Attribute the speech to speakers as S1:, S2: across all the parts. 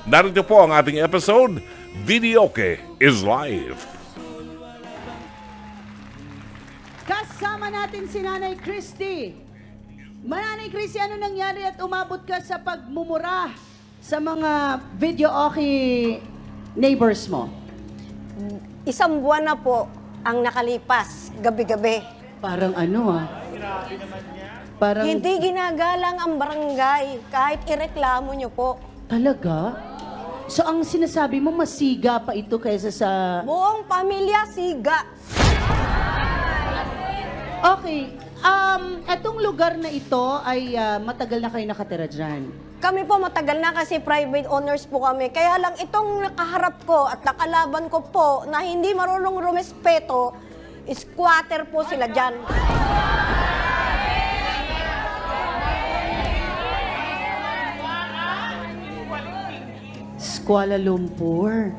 S1: Narito po ang ating episode, Videoke is Live.
S2: Kasama natin si Nanay Christy. Nanay Christy, ano nangyari at umabot ka sa pagmumura sa mga videoke neighbors mo?
S3: Isang buwan na po ang nakalipas, gabi-gabi.
S2: Parang ano Parang
S3: Hindi ginagalang ang barangay kahit ireklamo nyo po.
S2: talaga? So ang sinasabi mo, masiga pa ito kaysa sa...
S3: Buong pamilya, siga.
S2: Okay, etong lugar na ito ay matagal na kayo nakatira dyan.
S3: Kami po matagal na kasi private owners po kami. Kaya lang itong nakaharap ko at nakalaban ko po na hindi marunong rumespeto, squatter po sila dyan.
S2: Kuala Lumpur.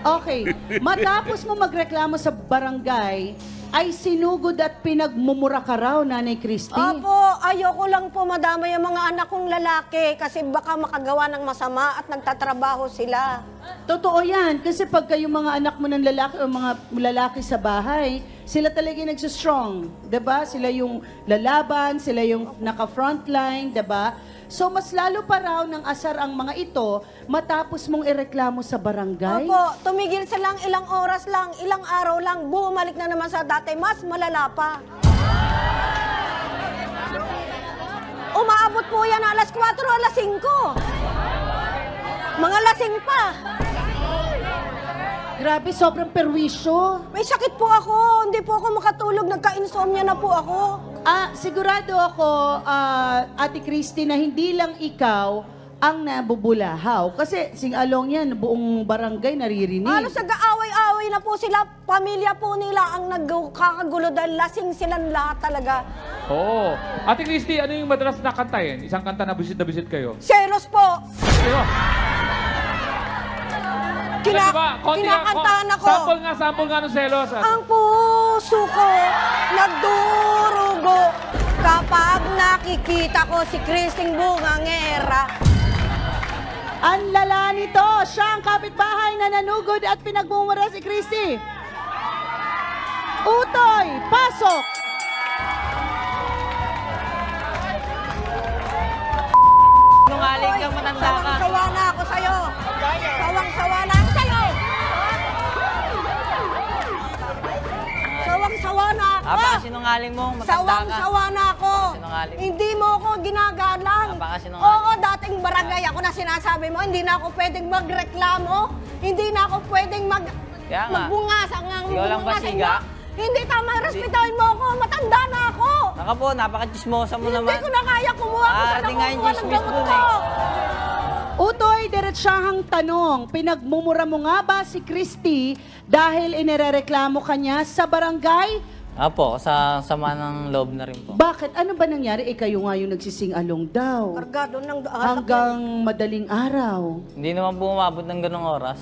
S2: Okay, matapos mo magreklamo sa barangay, ay sinugod at pinagmumura ka raw, Nanay Christy?
S3: Opo, ayoko lang po madama yung mga anak kong lalaki kasi baka makagawa ng masama at nagtatrabaho sila.
S2: Totoo yan, kasi pagka yung mga anak mo ng lalaki o mga lalaki sa bahay, sila talaga yung nagsistrong, diba? Sila yung lalaban, sila yung naka-frontline, diba? So, mas lalo pa raw ng asar ang mga ito matapos mong ireklamo sa barangay?
S3: Opo, tumigil silang ilang oras lang, ilang araw lang, bumalik na naman sa dati, mas malala pa. Umaabot po yan alas 4, alas 5. Mga lasing pa.
S2: Grabe, sobrang perwisyo.
S3: May sakit po ako, hindi po ako makatulog, nagka-insomnia na po ako.
S2: Sigurado ako, Ate Christy, na hindi lang ikaw ang nabubulahaw. Kasi sing-along yan, buong barangay naririnig.
S3: Halos nag-aaway-aaway na po sila, pamilya po nila ang nagkakagulo dahil lasing silang lahat talaga.
S4: Oo. Ate Christy, ano yung madalas na kantahin? Isang kanta na bisit kayo?
S3: Selos po.
S4: Sino?
S3: Kinakantahan ako.
S4: Sample nga ng selos.
S3: Ang puso ko nagdurugo kapag nakikita ko si Christine Bungangera.
S2: Ang lala nito, siya ang kapitbahay na nanugod at pinagmumura si Christy. Utoy, pasok!
S5: Nungaling ka, matanda ka.
S3: Sawang-sawa na ako sa'yo. Sawang-sawa na ako sa'yo. Sawang-sawa na ako.
S5: Napakasinungaling mo, matanda ka.
S3: Sawang-sawa na ako.
S5: Sinungaling.
S3: Hindi mo ako ginagalang.
S5: Napakasinungaling.
S3: Oo, dating barangay ako na sinasabi mo, hindi na ako pwedeng magreklamo. Hindi na ako pwedeng
S5: Kaya nga.
S3: magbungas ang
S5: Ikaw lang ba, siga?
S3: Hindi tama, respetahin mo ako. Matanda na ako.
S5: Naka po, napaka-chismosa mo naman.
S3: Hindi ko na kaya kumuha ko sa
S5: Arating nga yung
S3: nakukuha ng
S5: chismis
S3: gamot
S5: dun
S3: ko.
S2: Utoy, diretsahang tanong, pinagmumura mo nga ba si Christy dahil inirereklamo ka niya sa barangay?
S5: Apo, sa sama ng loob na rin po.
S2: Bakit? Ano ba nangyari? Kayo nga yung nagsising-along daw.
S3: Kargado ng
S2: Hanggang madaling araw.
S5: Hindi naman po umabot ng ganong oras.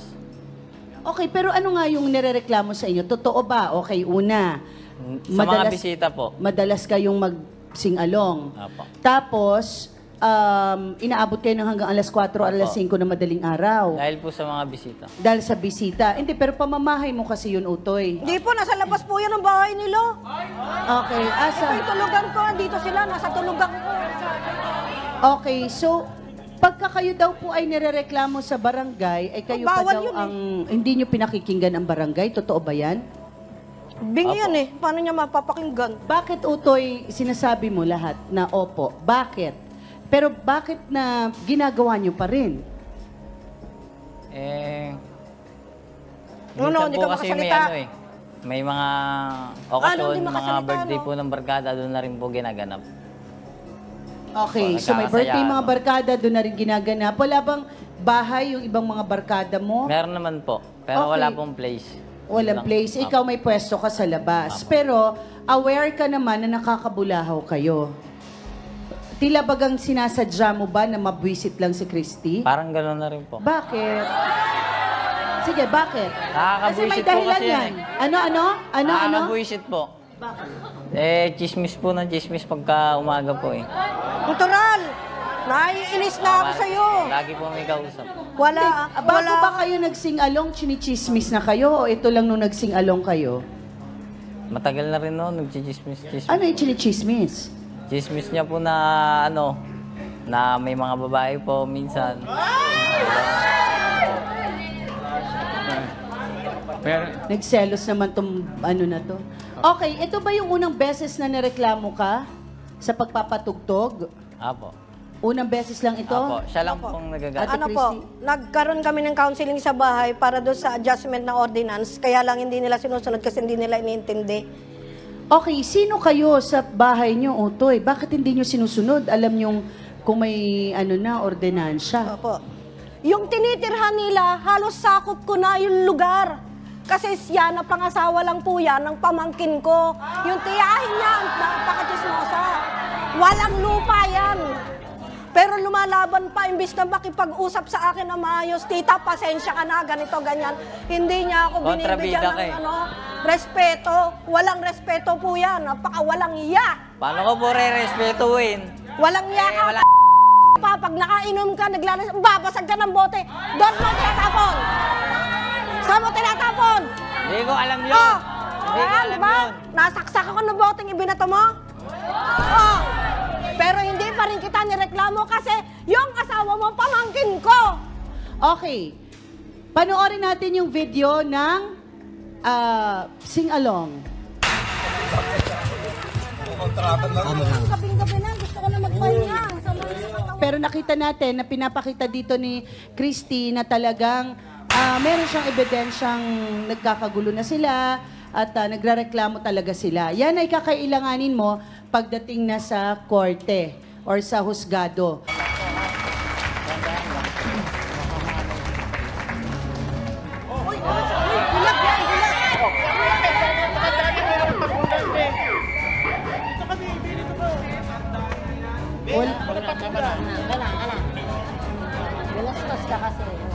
S2: Okay, pero ano nga yung nirereklamo sa inyo? Totoo ba? Okay, una.
S5: Sa mga bisita po.
S2: Madalas kayong mag-sing-along.
S5: Apo.
S2: Tapos, inaabot kayo ng hanggang alas 4 o alas 5 na madaling araw.
S5: Dahil po sa mga bisita.
S2: Dahil sa bisita. Hindi, pero pamamahay mo kasi yun, Utoy.
S3: Hindi po, nasa labas po yan ang bahay nila.
S2: Okay,
S3: Ito yung tulugan ko, dito sila, nasa tulugan ko.
S2: Okay, so, pagka kayo daw po ay nirereklamo sa barangay, ay kayo pa
S3: Bawal
S2: daw
S3: yun
S2: ang, hindi nyo pinakikinggan ang barangay? Totoo ba yan?
S3: Bingi yan eh, paano niya mapapakinggan?
S2: Bakit, Utoy, sinasabi mo lahat na opo? Bakit? Pero bakit na ginagawa nyo pa rin?
S3: Ano,
S5: minsan
S3: hindi
S5: po
S3: ka
S5: kasi may
S3: makasalita.
S5: may mga okasyon,
S3: hindi
S5: mga
S3: makasalita,
S5: birthday
S3: no?
S5: po ng barkada, doon na rin po ginaganap.
S2: Okay, so may
S5: Nagkakasaya,
S2: birthday mga
S5: ano?
S2: barkada, doon na rin ginaganap. Wala bang bahay yung ibang mga barkada mo?
S5: Meron naman po, pero
S2: Okay.
S5: wala pong place.
S2: Walang
S5: Lang.
S2: place. Ikaw may pwesto ka sa labas. Pero aware ka naman na nakakabulahaw kayo. Tila bagang sinasadya mo ba na mabwisit lang si Christy?
S5: Parang gano'n na rin po.
S2: Bakit? Sige, bakit? Kasi may
S5: Nakakabwisit po
S2: dahilan
S5: kasi
S2: yan.
S5: yan
S2: Ano?
S5: Nakakabwisit po.
S2: Bakit?
S5: Chismis po ng chismis pagka umaga po eh.
S3: Natural! Naiinis na ako sa'yo.
S5: Lagi po may kausap.
S3: Wala,
S2: Bago ba kayo nagsing-along, chinichismis na kayo o ito lang nung nagsing-along kayo?
S5: Matagal na rin noon, nagchichismis.
S2: Ano yung chinichismis?
S5: Chismis niya po na na may mga babae po minsan.
S4: Pero,
S2: Nagselos naman tong ano na to. Okay, ito ba yung unang beses na nireklamo ka sa pagpapatugtog?
S5: Apo.
S2: Unang beses lang ito?
S5: Apo, siya lang pong nagagat.
S2: Ate
S3: Ano
S2: Christy?
S3: po, nagkaroon kami ng counseling sa bahay para doon sa adjustment ng ordinance. Kaya lang hindi nila sinusunod kasi hindi nila iniintindi.
S2: Okay, sino kayo sa bahay nyo, Utoy? Bakit hindi nyo sinusunod? Alam nyo kung may ano na, ordinansya.
S3: Opo. Yung tinitirhan nila, halos sakop ko na yung lugar. Kasi siya na pangasawa lang po yan ng pamangkin ko. Yung tiyahin niya, napakachismosa. Walang lupa yan. Pero lumalaban pa, imbis na makipag-usap sa akin na maayos, tita, pasensya ka na, ganito, ganyan. Hindi niya ako binibigyan
S5: Kontrabida ka
S3: ng respeto. Walang respeto po yan. Walang iya.
S5: Paano ko po re-respetuin?
S3: Walang iya ka.
S5: wala.
S3: Pa, pag nakainom ka, babasag ka ng bote. Doon mo tinatapon. Saan mo tinatapon?
S5: Hindi ko alam yun.
S3: Oh,
S5: Hindi ko
S3: ayan,
S5: alam
S3: di ba?
S5: yun.
S3: Nasaksak ako ng boteng ibinato mo. Oh, pero hindi pa rin kita nireklamo kasi yung asawa mo pamangkin ko.
S2: Okay. Panoorin natin yung video ng sing-along.
S3: Gabing-gabi na, gusto ko na magpahinga.
S2: Pero nakita natin na pinapakita dito ni Christy na talagang meron siyang ebidensyang nagkakagulo na sila at nagrereklamo talaga sila. Yan ay kakailanganin mo pagdating na sa korte or sa husgado.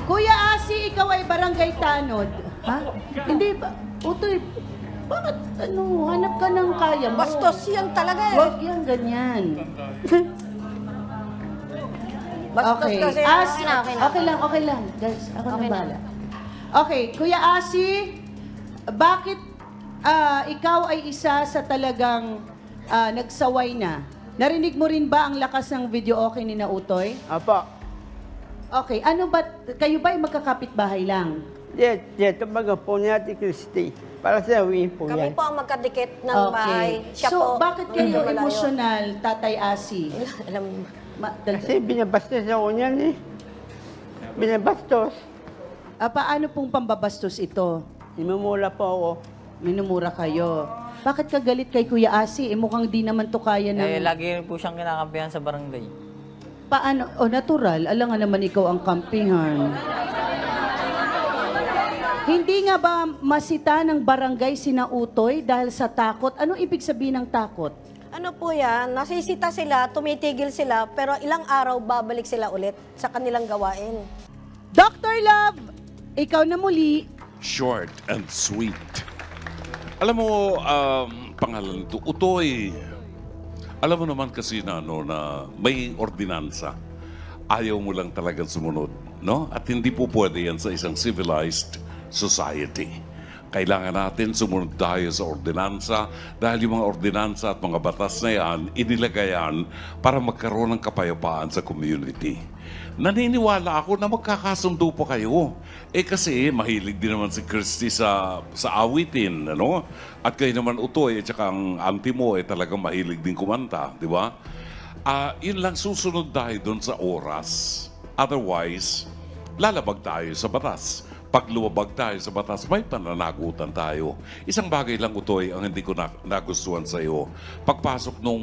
S2: Kuya Asi, ikaw ay barangay tanod. Ha? Hindi ba? Utoy, bakit hanap ka ng kaya mo?
S3: Bastos yan talaga eh.
S2: Huwag yan, ganyan.
S3: Bastos
S2: Okay.
S3: kasi.
S2: Asi, okay lang. Guys, ako na bala. Okay, Kuya Asi, bakit ikaw ay isa sa talagang nagsaway na? Narinig mo rin ba ang lakas ng video okay ni Nautoy?
S6: Apa.
S2: Okay, ano ba, kayo ba ay magkakapit-bahay lang?
S6: Yes, kumbaga po ni Ate Christy. Para sa uwiin po
S3: Kami
S6: yan.
S3: po ang magkadikit ng bahay. Siya
S2: So,
S3: po,
S2: bakit kayo emosyonal, Tatay Asi?
S3: Alam mo.
S6: Kasi binabastos ako niyan eh. Binabastos.
S2: Paano pong pambabastos ito?
S6: Imumula po ako.
S2: Minumura kayo. Bakit ka galit kay Kuya Asi? Mukhang di naman to kaya ng...
S5: Lagi rin po siyang kinakampihan sa barangay.
S2: Paano? Natural. Alam nga naman ikaw ang kampihan. Hindi nga ba masita ng barangay sina Utoy dahil sa takot? Anong ibig sabihin ng takot?
S3: Ano po yan, nasisita sila, tumitigil sila, pero ilang araw babalik sila ulit sa kanilang gawain.
S2: Dr. Love, ikaw na muli.
S1: Short and sweet. Alam mo, pangalan nito, Utoy. Alam mo naman kasi na may ordinansa. Ayaw mo lang talagang sumunod, no? At hindi po pwede yan sa isang civilized society. Kailangan natin sumunod tayo sa ordinansa dahil yung mga ordinansa at mga batas na yan, inilagay yan para magkaroon ng kapayapaan sa community. Naniniwala ako na magkakasundo po kayo. Kasi mahilig din naman si Christy sa awitin, ano? At kayo naman Utoy, at saka ang auntie mo talagang mahilig din kumanta, di ba? Yun lang, susunod tayo doon sa oras. Otherwise, lalabag tayo sa batas. Pag lumabag tayo sa batas, may pananagutan tayo. Isang bagay lang, Utoy, ang hindi ko nagustuhan sa iyo. Pagpasok nung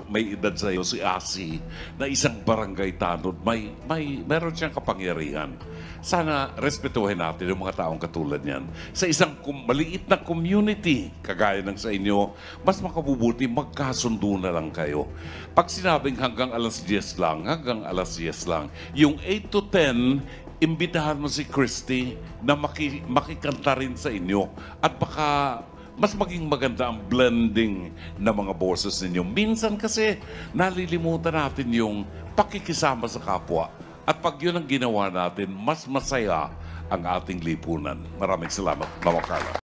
S1: may edad sa iyo, si Asi, na isang barangay tanod, meron siyang kapangyarihan. Sana respetuhin natin yung mga taong katulad niyan. Sa isang maliit na community, kagaya ng sa inyo, mas makabubuti magkasundo na lang kayo. Pag sinabing hanggang alas 10 lang, hanggang alas 10 lang, yung 8 to 10, imbitahan mo si Christy na makikanta rin sa inyo at baka mas maging maganda ang blending ng mga boses ninyo. Minsan kasi nalilimutan natin yung pakikisama sa kapwa. At pag yun ang ginawa natin, mas masaya ang ating lipunan. Maraming salamat, Mama Carla.